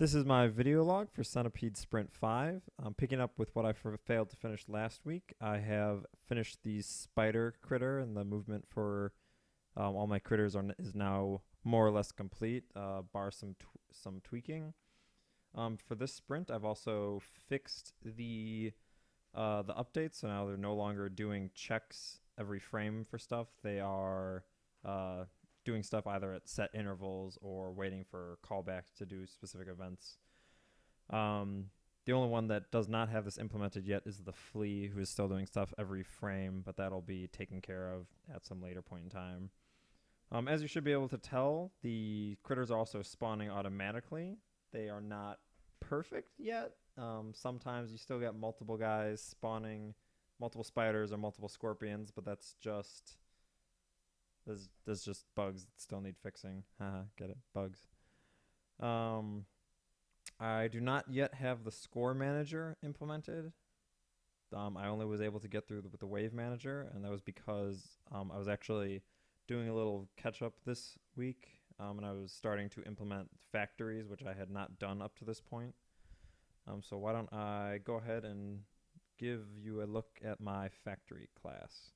This is my video log for Centipede Sprint 5. I'm picking up with what I failed to finish last week. I have finished the spider critter, and the movement for all my critters is now more or less complete, bar some tweaking. For this sprint, I've also fixed the updates, so now they're no longer doing checks every frame for stuff. They are doing stuff either at set intervals or waiting for callbacks to do specific events. The only one that does not have this implemented yet is the flea, who is still doing stuff every frame, but that'll be taken care of at some later point in time. As you should be able to tell, the critters are also spawning automatically. They are not perfect yet. Sometimes you still get multiple guys spawning, multiple spiders or multiple scorpions, but that's just there's just bugs that still need fixing. Haha, get it? Bugs. I do not yet have the score manager implemented. I only was able to get through with the wave manager, and that was because I was actually doing a little catch up this week, and I was starting to implement factories, which I had not done up to this point. So why don't I go ahead and give you a look at my factory class.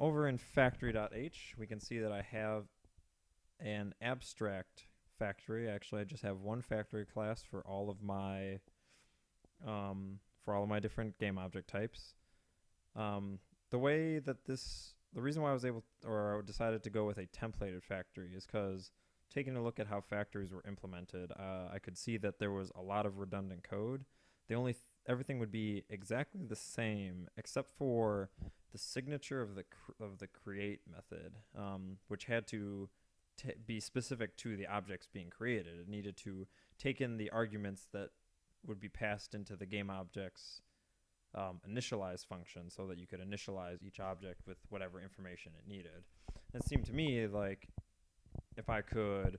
Over in factory.h, we can see that I have an abstract factory. Actually, I just have one factory class for all of my different game object types. The reason why I was decided to go with a templated factory is because taking a look at how factories were implemented, I could see that there was a lot of redundant code. Everything would be exactly the same except for the signature of the create method, which had to be specific to the objects being created. It needed to take in the arguments that would be passed into the game object's initialize function, so that you could initialize each object with whatever information it needed. It seemed to me like if I could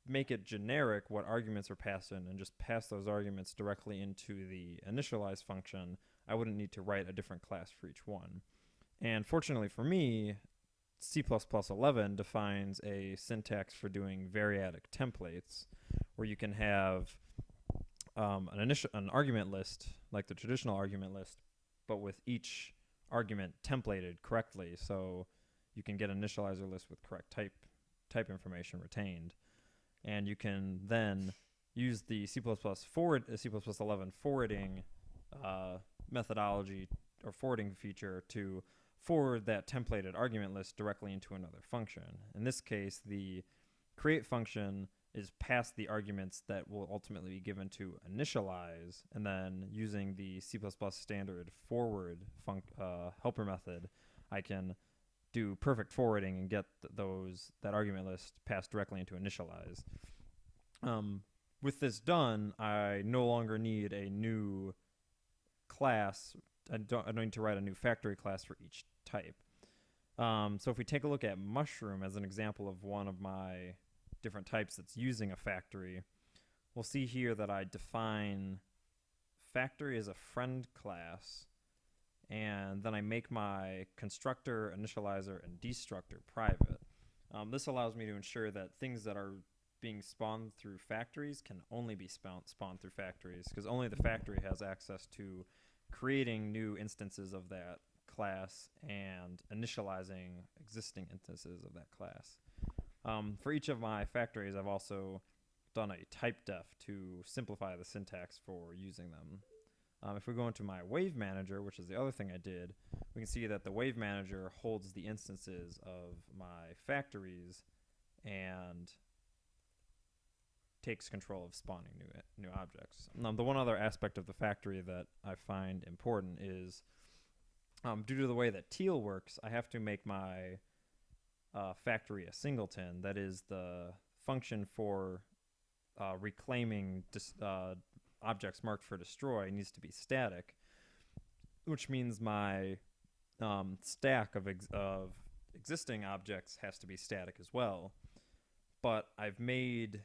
make it generic what arguments are passed in and just pass those arguments directly into the initialize function, I wouldn't need to write a different class for each one. And fortunately for me, C++11 defines a syntax for doing variadic templates, where you can have an argument list, like the traditional argument list, but with each argument templated correctly, so you can get an initializer list with correct type information retained. And you can then use the C++11 forwarding methodology or forwarding feature to forward that templated argument list directly into another function. In this case, the create function is past the arguments that will ultimately be given to initialize, and then using the C++ standard forward helper method, I can do perfect forwarding and get that argument list passed directly into initialize. With this done, I no longer need a new class. I don't need to write a new factory class for each type. So if we take a look at mushroom as an example of one of my different types that's using a factory, we'll see here that I define factory as a friend class, and then I make my constructor, initializer, and destructor private. This allows me to ensure that things that are being spawned through factories can only be spawned through factories, because only the factory has access to creating new instances of that class and initializing existing instances of that class. For each of my factories, I've also done a type def to simplify the syntax for using them. If we go into my wave manager, which is the other thing I did, we can see that the wave manager holds the instances of my factories and takes control of spawning new objects. The one other aspect of the factory that I find important is, due to the way that teal works, I have to make my factory a singleton. That is, the function for reclaiming objects marked for destroy needs to be static, which means my stack of existing objects has to be static as well. But I've made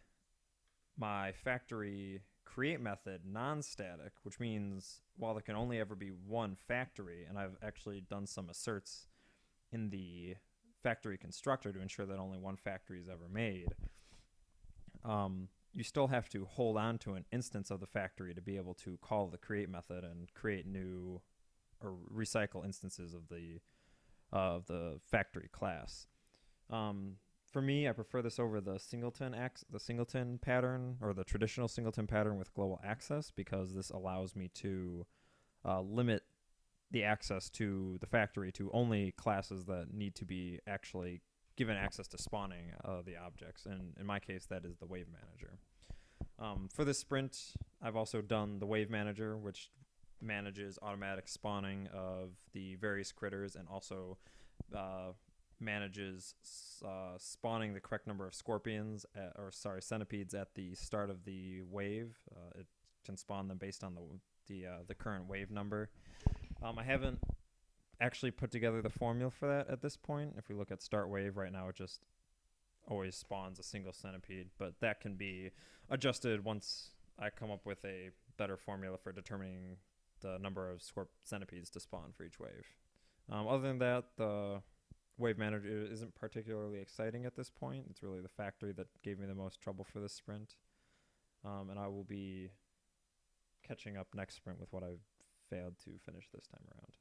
my factory create method non-static, which means while there can only ever be one factory, and I've actually done some asserts in the factory constructor to ensure that only one factory is ever made, you still have to hold on to an instance of the factory to be able to call the create method and create new or recycle instances of the factory class. For me, I prefer this over the singleton pattern, or the traditional singleton pattern with global access, because this allows me to limit the access to the factory to only classes that need to be actually given access to spawning the objects. And in my case, that is the wave manager. For this sprint, I've also done the wave manager, which manages automatic spawning of the various critters, and also manages spawning the correct number of centipedes at the start of the wave. It can spawn them based on the current wave number. I haven't actually put together the formula for that at this point. If we look at start wave right now, it just always spawns a single centipede, but that can be adjusted once I come up with a better formula for determining the number of centipedes to spawn for each wave. Other than that, the wave manager isn't particularly exciting at this point. It's really the factory that gave me the most trouble for this sprint. And I will be catching up next sprint with what I've failed to finish this time around.